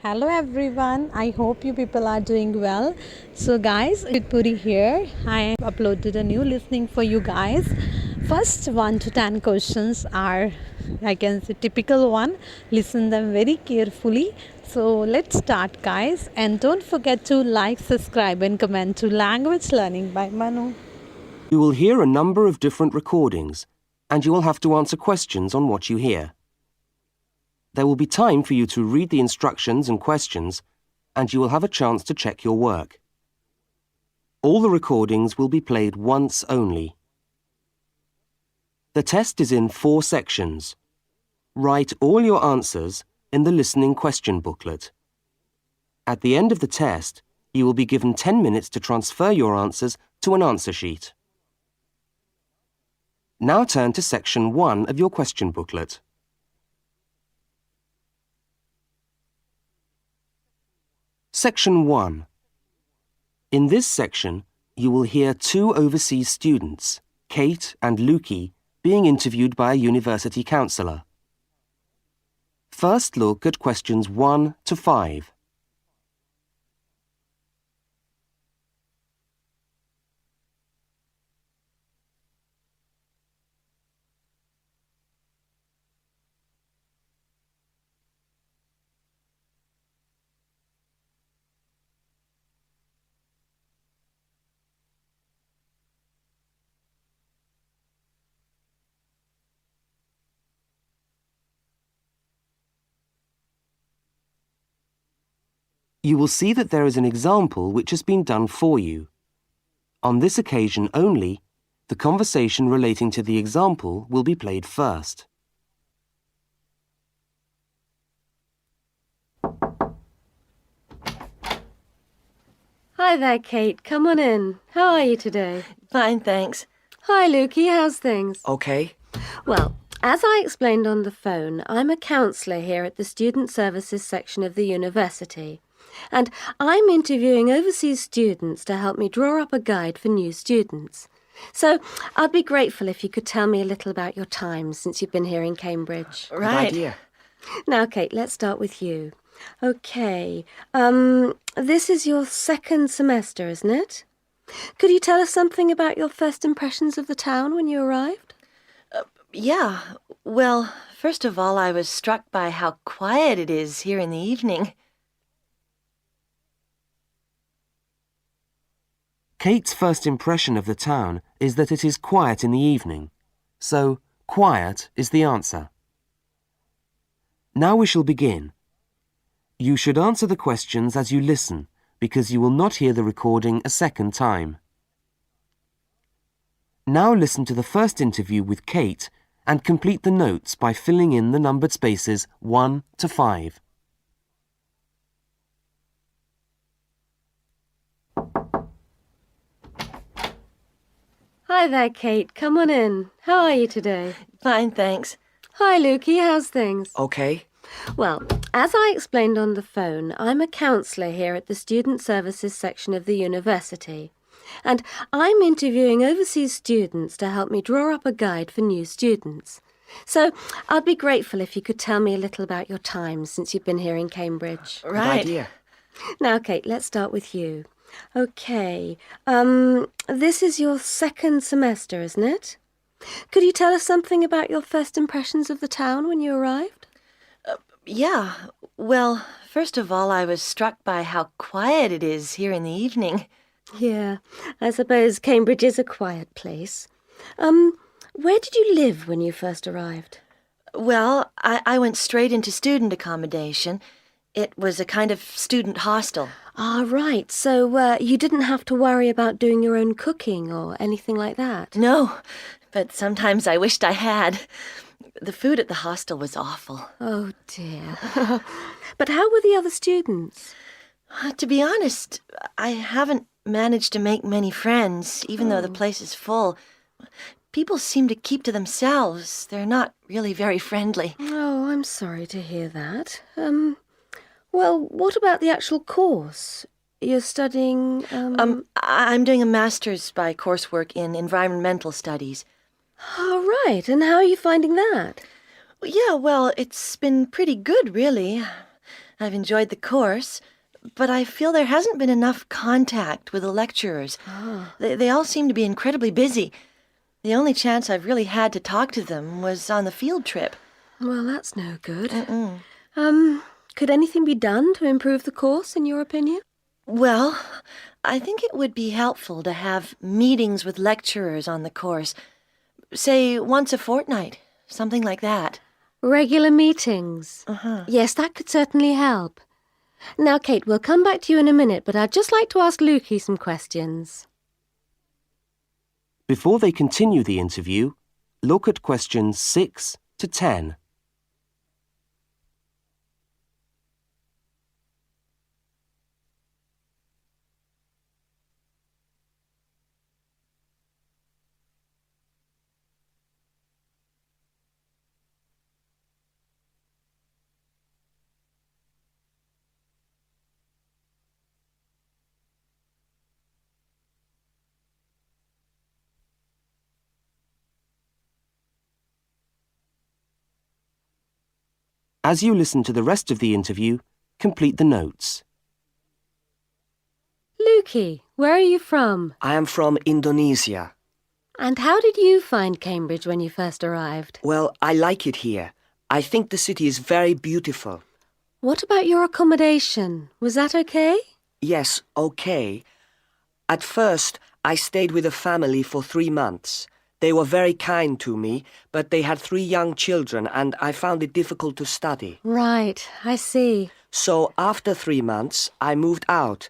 Hello everyone, I hope you people are doing well. So guys, it's Puri here. I have uploaded a new listening for you guys. First 1 to 10 questions are, I can say, typical one. Listen them very carefully. So let's start guys, and don't forget to like, subscribe and comment to Language Learning by Manu. You will hear a number of different recordings, and you will have to answer questions on what you hear. There will be time for you to read the instructions and questions, and you will have a chance to check your work. All the recordings will be played once only. The test is in 4 sections. Write all your answers in the listening question booklet. At the end of the test, you will be given 10 minutes to transfer your answers to an answer sheet. Now turn to section 1 of your question booklet. Section 1. In this section, you will hear 2 overseas students, Kate and Lukey, being interviewed by a university counsellor. First look at questions 1 to 5. You will see that there is an example which has been done for you. On this occasion only, the conversation relating to the example will be played first. Hi there, Kate. Come on in. How are you today? Fine, thanks. Hi, Lukey. How's things? Okay. Well, as I explained on the phone, I'm a counsellor here at the Student Services section of the university. And I'm interviewing overseas students to help me draw up a guide for new students. So I'd be grateful if you could tell me a little about your time since you've been here in Cambridge. Right. Good idea. Now, Kate, let's start with you. Okay. This is your second semester, isn't it? Could you tell us something about your first impressions of the town when you arrived? Yeah. Well, first of all, I was struck by how quiet it is here in the evening. Kate's first impression of the town is that it is quiet in the evening, so quiet is the answer. Now we shall begin. You should answer the questions as you listen, because you will not hear the recording a second time. Now listen to the first interview with Kate and complete the notes by filling in the numbered spaces 1 to 5. Hi there, Kate. Come on in. How are you today? Fine, thanks. Hi, Lukey. How's things? Okay. Well, as I explained on the phone, I'm a counsellor here at the Student Services section of the university. And I'm interviewing overseas students to help me draw up a guide for new students. So I'd be grateful if you could tell me a little about your time since you've been here in Cambridge. Right. Good idea. Now, Kate, let's start with you. Okay. This is your second semester, isn't it? Could you tell us something about your first impressions of the town when you arrived? Yeah. Well, first of all, I was struck by how quiet it is here in the evening. Yeah, I suppose Cambridge is a quiet place. Where did you live when you first arrived? Well, I went straight into student accommodation. It was a kind of student hostel. Ah, right. So you didn't have to worry about doing your own cooking or anything like that? No, but sometimes I wished I had. The food at the hostel was awful. Oh, dear. But how were the other students? To be honest, I haven't managed to make many friends, even though the place is full. People seem to keep to themselves. They're not really very friendly. Oh, I'm sorry to hear that. Well, what about the actual course? You're studying, I'm doing a master's by coursework in environmental studies. Oh, right. And how are you finding that? Yeah, well, it's been pretty good, really. I've enjoyed the course, but I feel there hasn't been enough contact with the lecturers. They all seem to be incredibly busy. The only chance I've really had to talk to them was on the field trip. Well, that's no good. Could anything be done to improve the course, in your opinion? Well, I think it would be helpful to have meetings with lecturers on the course. Say once a fortnight, something like that. Regular meetings. Yes, that could certainly help. Now, Kate, we'll come back to you in a minute, but I'd just like to ask Lukey some questions. Before they continue the interview, look at questions 6 to 10. As you listen to the rest of the interview, complete the notes. Lukey, where are you from? I am from Indonesia. And how did you find Cambridge when you first arrived? Well, I like it here. I think the city is very beautiful. What about your accommodation? Was that okay? Yes, okay. At first, I stayed with a family for 3 months. They were very kind to me, but they had 3 young children and I found it difficult to study. Right, I see. So after 3 months, I moved out,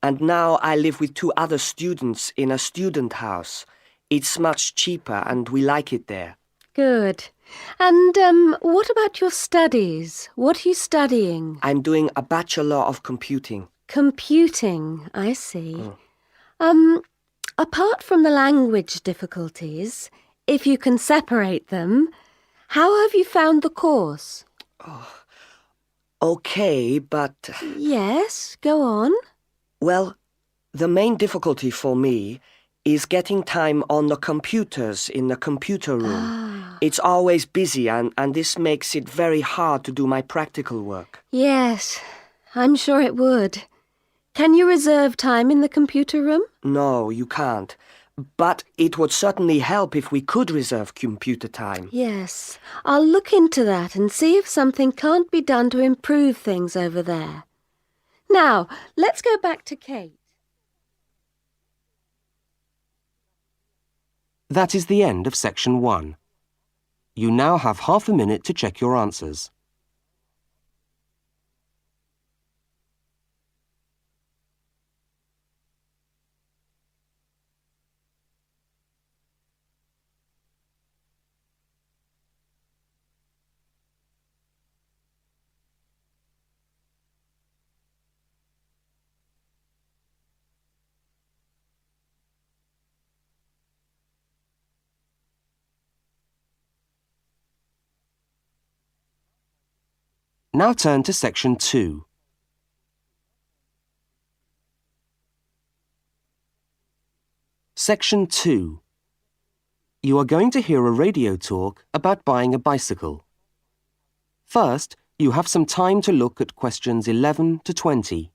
and now I live with 2 other students in a student house. It's much cheaper and we like it there. Good. And what about your studies? What are you studying? I'm doing a Bachelor of Computing. Computing, I see. Apart from the language difficulties, if you can separate them, how have you found the course? Okay, but... Yes, go on. Well, the main difficulty for me is getting time on the computers in the computer room. It's always busy and this makes it very hard to do my practical work. Yes, I'm sure it would. Can you reserve time in the computer room? No, you can't. But it would certainly help if we could reserve computer time. Yes, I'll look into that and see if something can't be done to improve things over there. Now, let's go back to Kate. That is the end of section 1. You now have half a minute to check your answers. Now turn to section 2. Section 2. You are going to hear a radio talk about buying a bicycle. First, you have some time to look at questions 11 to 20.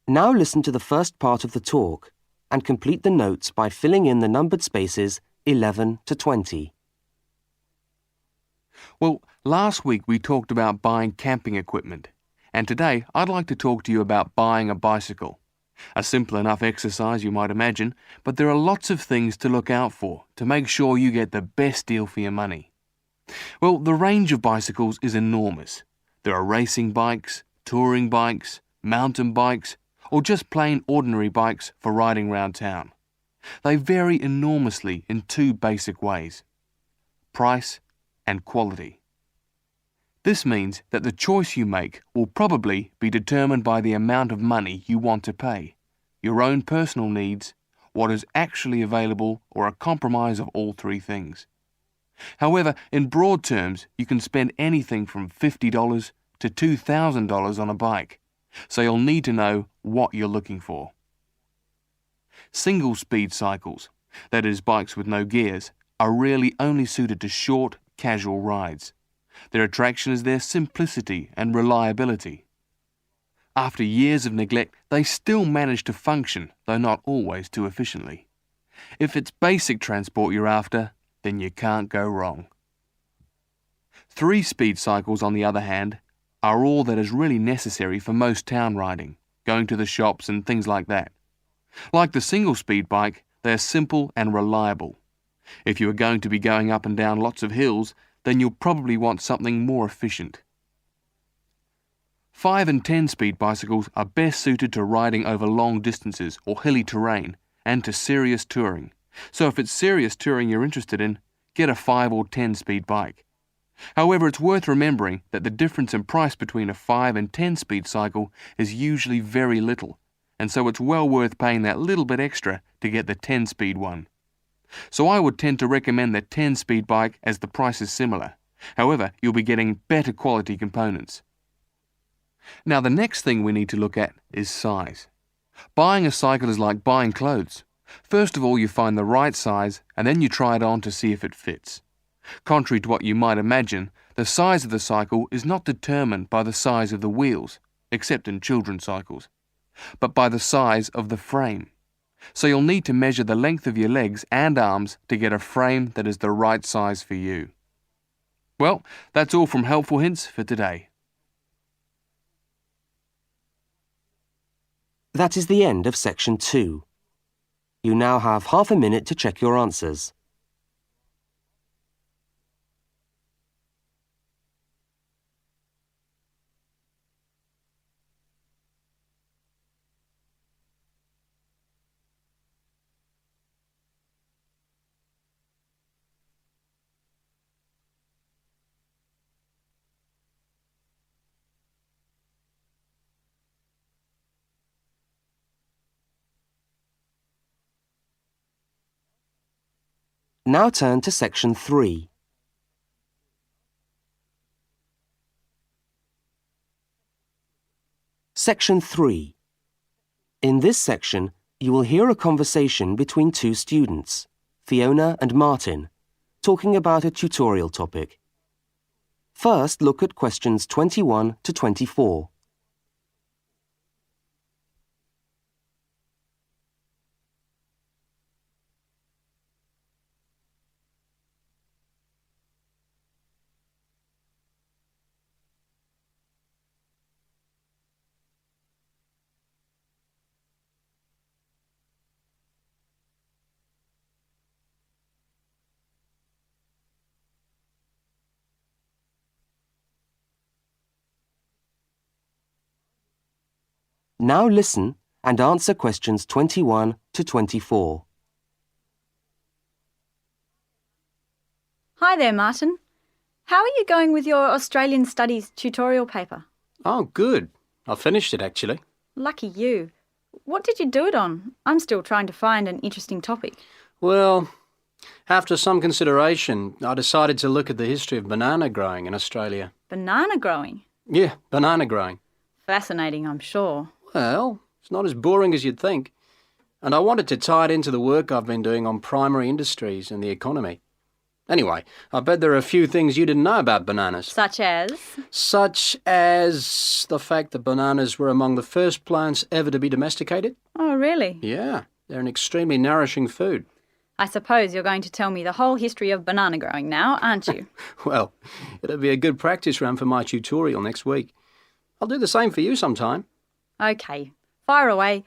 Now listen to the first part of the talk and complete the notes by filling in the numbered spaces 11 to 20. Well, last week we talked about buying camping equipment, and today I'd like to talk to you about buying a bicycle. A simple enough exercise, you might imagine, but there are lots of things to look out for to make sure you get the best deal for your money. Well, the range of bicycles is enormous. There are racing bikes, touring bikes, mountain bikes, or just plain ordinary bikes for riding round town. They vary enormously in 2 basic ways: price and quality. This means that the choice you make will probably be determined by the amount of money you want to pay, your own personal needs, what is actually available, or a compromise of all three things. However, in broad terms, you can spend anything from $50 to $2,000 on a bike, so you'll need to know what you're looking for. Single-speed cycles, that is bikes with no gears, are really only suited to short, casual rides. Their attraction is their simplicity and reliability. After years of neglect, they still manage to function, though not always too efficiently. If it's basic transport you're after, then you can't go wrong. 3-speed cycles, on the other hand, are all that is really necessary for most town riding, going to the shops and things like that. Like the single-speed bike, they are simple and reliable. If you are going to be going up and down lots of hills, then you'll probably want something more efficient. 5 and 10-speed bicycles are best suited to riding over long distances or hilly terrain and to serious touring. So if it's serious touring you're interested in, get a 5 or 10-speed bike. However, it's worth remembering that the difference in price between a 5 and 10-speed cycle is usually very little, and so it's well worth paying that little bit extra to get the 10-speed one. So I would tend to recommend the 10-speed bike as the price is similar. However, you'll be getting better quality components. Now the next thing we need to look at is size. Buying a cycle is like buying clothes. First of all, you find the right size and then you try it on to see if it fits. Contrary to what you might imagine, the size of the cycle is not determined by the size of the wheels, except in children's cycles, but by the size of the frame. So you'll need to measure the length of your legs and arms to get a frame that is the right size for you. Well, that's all from Helpful Hints for today. That is the end of section 2. You now have half a minute to check your answers. Now turn to section 3. Section 3. In this section, you will hear a conversation between two students, Fiona and Martin, talking about a tutorial topic. First, look at questions 21 to 24. Now listen and answer questions 21 to 24. Hi there, Martin. How are you going with your Australian Studies tutorial paper? Oh, good. I finished it, actually. Lucky you. What did you do it on? I'm still trying to find an interesting topic. Well, after some consideration, I decided to look at the history of banana growing in Australia. Banana growing? Yeah, banana growing. Fascinating, I'm sure. Well, it's not as boring as you'd think. And I wanted to tie it into the work I've been doing on primary industries and the economy. Anyway, I bet there are a few things you didn't know about bananas. Such as? Such as the fact that bananas were among the first plants ever to be domesticated. Oh, really? Yeah, they're an extremely nourishing food. I suppose you're going to tell me the whole history of banana growing now, aren't you? Well, it'll be a good practice run for my tutorial next week. I'll do the same for you sometime. OK, fire away.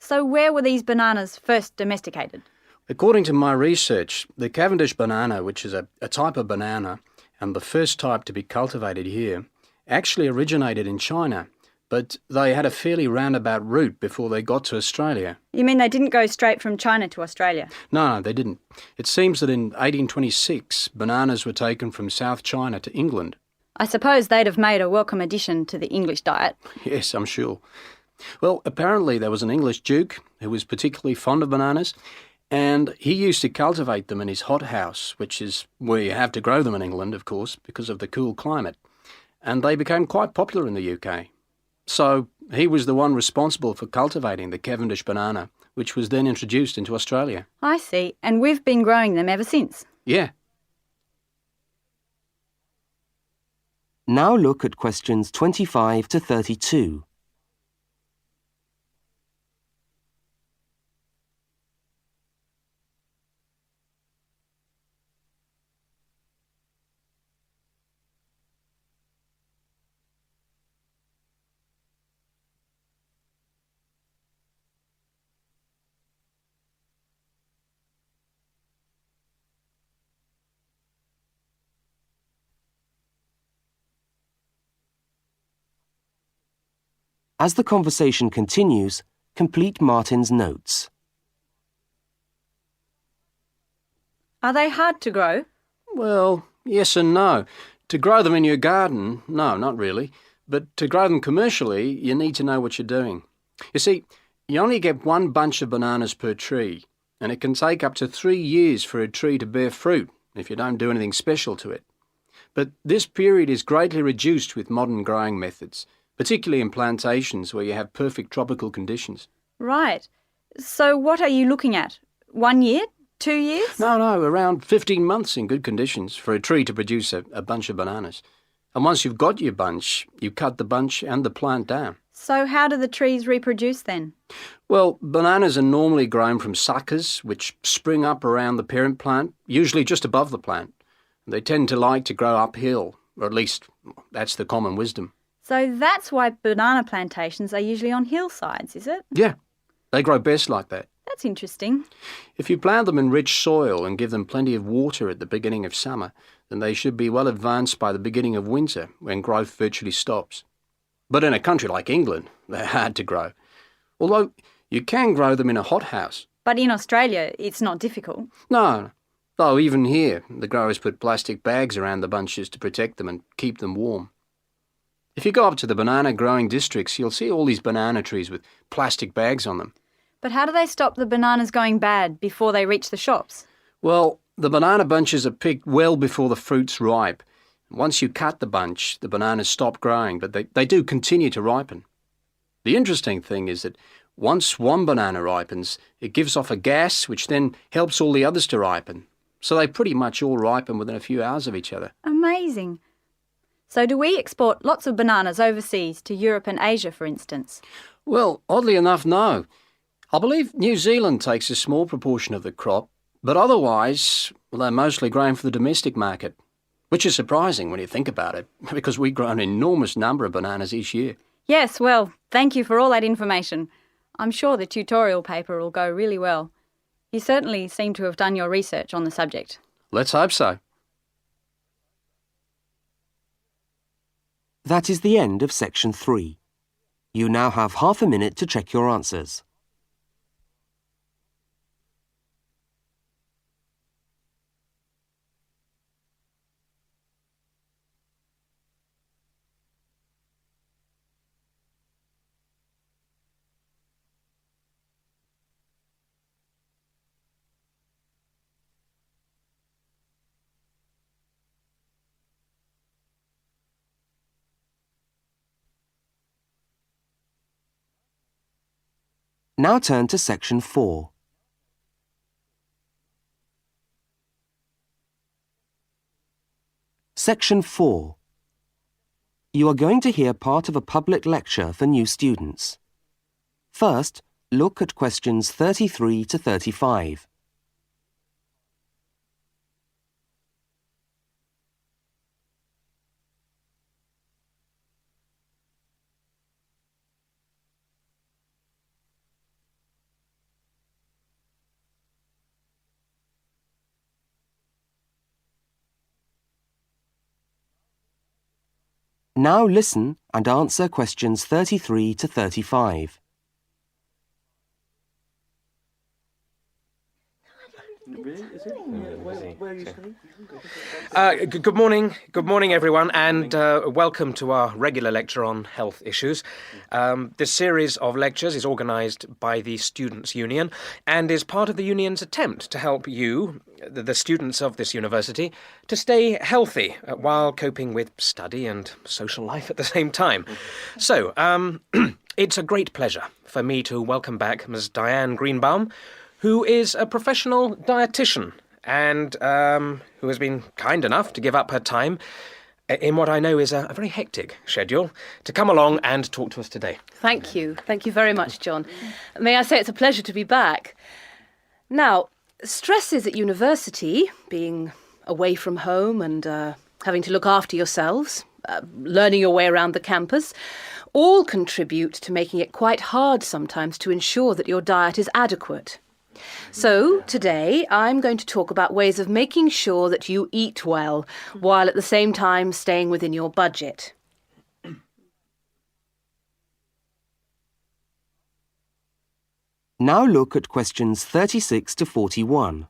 So where were these bananas first domesticated? According to my research, the Cavendish banana, which is a type of banana, and the first type to be cultivated here, actually originated in China, but they had a fairly roundabout route before they got to Australia. You mean they didn't go straight from China to Australia? No, they didn't. It seems that in 1826, bananas were taken from South China to England. I suppose they'd have made a welcome addition to the English diet. Yes, I'm sure. Well, apparently there was an English duke who was particularly fond of bananas, and he used to cultivate them in his hothouse, which is where you have to grow them in England, of course, because of the cool climate. And they became quite popular in the UK. So he was the one responsible for cultivating the Cavendish banana, which was then introduced into Australia. I see, and we've been growing them ever since. Yeah. Now look at questions 25 to 32. As the conversation continues, complete Martin's notes. Are they hard to grow? Well, yes and no. To grow them in your garden, no, not really. But to grow them commercially, you need to know what you're doing. You see, you only get one bunch of bananas per tree, and it can take up to 3 years for a tree to bear fruit if you don't do anything special to it. But this period is greatly reduced with modern growing methods, particularly in plantations where you have perfect tropical conditions. Right. So what are you looking at? 1 year? 2 years? No, around 15 months in good conditions for a tree to produce a bunch of bananas. And once you've got your bunch, you cut the bunch and the plant down. So how do the trees reproduce then? Well, bananas are normally grown from suckers, which spring up around the parent plant, usually just above the plant. They tend to like to grow uphill, or at least that's the common wisdom. So that's why banana plantations are usually on hillsides, is it? Yeah, they grow best like that. That's interesting. If you plant them in rich soil and give them plenty of water at the beginning of summer, then they should be well advanced by the beginning of winter, when growth virtually stops. But in a country like England, they're hard to grow. Although you can grow them in a hothouse. But in Australia, it's not difficult. No, though even here, the growers put plastic bags around the bunches to protect them and keep them warm. If you go up to the banana growing districts, you'll see all these banana trees with plastic bags on them. But how do they stop the bananas going bad before they reach the shops? Well, the banana bunches are picked well before the fruit's ripe. Once you cut the bunch, the bananas stop growing, but they do continue to ripen. The interesting thing is that once one banana ripens, it gives off a gas which then helps all the others to ripen. So they pretty much all ripen within a few hours of each other. Amazing. So do we export lots of bananas overseas to Europe and Asia, for instance? Well, oddly enough, no. I believe New Zealand takes a small proportion of the crop, but otherwise, well, they're mostly grown for the domestic market, which is surprising when you think about it, because we grow an enormous number of bananas each year. Yes, well, thank you for all that information. I'm sure the tutorial paper will go really well. You certainly seem to have done your research on the subject. Let's hope so. That is the end of section 3. You now have half a minute to check your answers. Now turn to section 4. Section 4. You are going to hear part of a public lecture for new students. First, look at questions 33 to 35. Now listen and answer questions 33 to 35. Good morning, everyone, and welcome to our regular lecture on health issues. This series of lectures is organised by the Students' Union and is part of the union's attempt to help you, the students of this university, to stay healthy while coping with study and social life at the same time. So, it's a great pleasure for me to welcome back Ms. Diane Greenbaum, who is a professional dietitian and who has been kind enough to give up her time in what I know is a very hectic schedule to come along and talk to us today. Thank you. Thank you very much, John. May I say it's a pleasure to be back. Now, stresses at university, being away from home and having to look after yourselves, learning your way around the campus, all contribute to making it quite hard sometimes to ensure that your diet is adequate. So, today I'm going to talk about ways of making sure that you eat well, while at the same time staying within your budget. Now look at questions 36 to 41.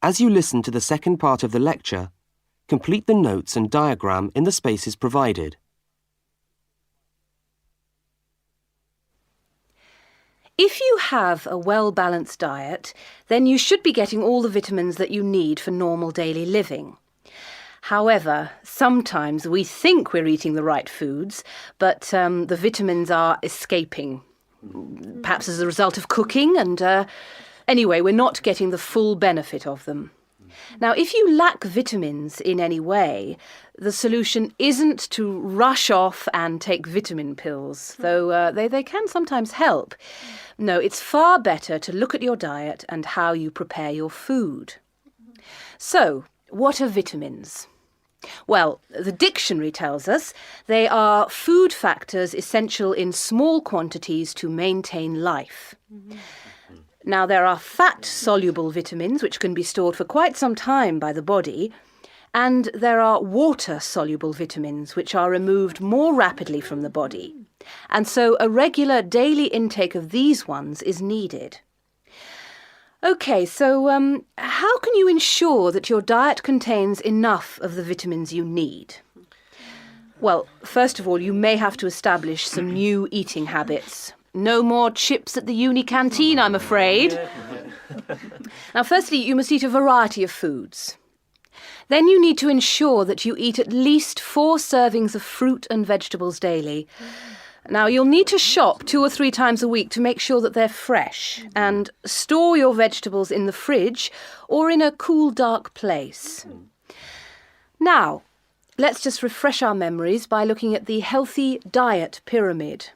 As you listen to the second part of the lecture, complete the notes and diagram in the spaces provided. If you have a well-balanced diet, then you should be getting all the vitamins that you need for normal daily living. However, sometimes we think we're eating the right foods, but the vitamins are escaping, perhaps as a result of cooking, and anyway, we're not getting the full benefit of them. Now, if you lack vitamins in any way, the solution isn't to rush off and take vitamin pills, though they can sometimes help. No, it's far better to look at your diet and how you prepare your food. So, what are vitamins? Well, the dictionary tells us they are food factors essential in small quantities to maintain life. Now, there are fat-soluble vitamins, which can be stored for quite some time by the body, and there are water-soluble vitamins, which are removed more rapidly from the body. And so a regular daily intake of these ones is needed. OK, so how can you ensure that your diet contains enough of the vitamins you need? Well, first of all, you may have to establish some new eating habits. No more chips at the uni canteen, I'm afraid. Now, firstly, you must eat a variety of foods. Then you need to ensure that you eat at least 4 servings of fruit and vegetables daily. Now, you'll need to shop 2 or 3 times a week to make sure that they're fresh, and store your vegetables in the fridge or in a cool, dark place. Now, let's just refresh our memories by looking at the healthy diet pyramid.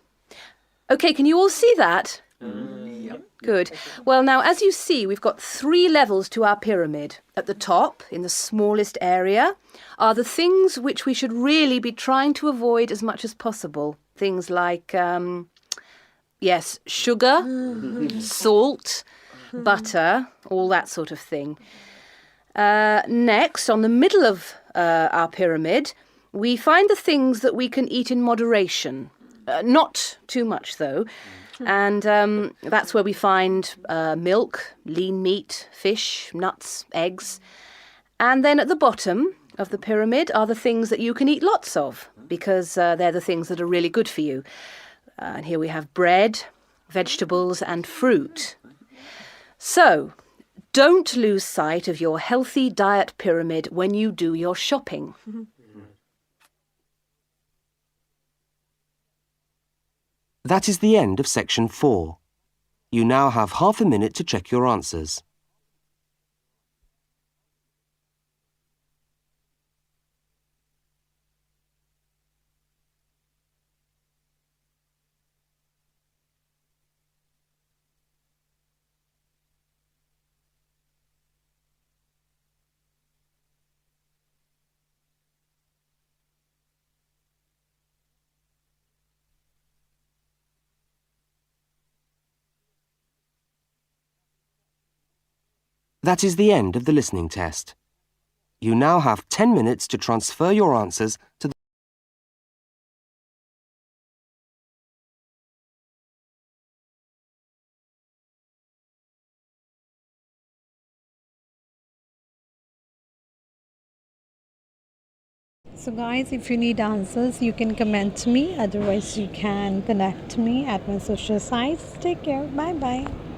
OK, can you all see that? Yep. Good. Well, now, as you see, we've got 3 levels to our pyramid. At the top, in the smallest area, are the things which we should really be trying to avoid as much as possible. Things like, yes, sugar, salt, butter, all that sort of thing. Next, on the middle of our pyramid, we find the things that we can eat in moderation. Not too much, though. And that's where we find milk, lean meat, fish, nuts, eggs. And then at the bottom of the pyramid are the things that you can eat lots of, because they're the things that are really good for you. And here we have bread, vegetables, and fruit. So, don't lose sight of your healthy diet pyramid when you do your shopping. That is the end of section 4. You now have half a minute to check your answers. That is the end of the listening test. You now have 10 minutes to transfer your answers to the So guys, if you need answers, you can comment me. Otherwise, you can connect me at my social sites. Take care. Bye bye.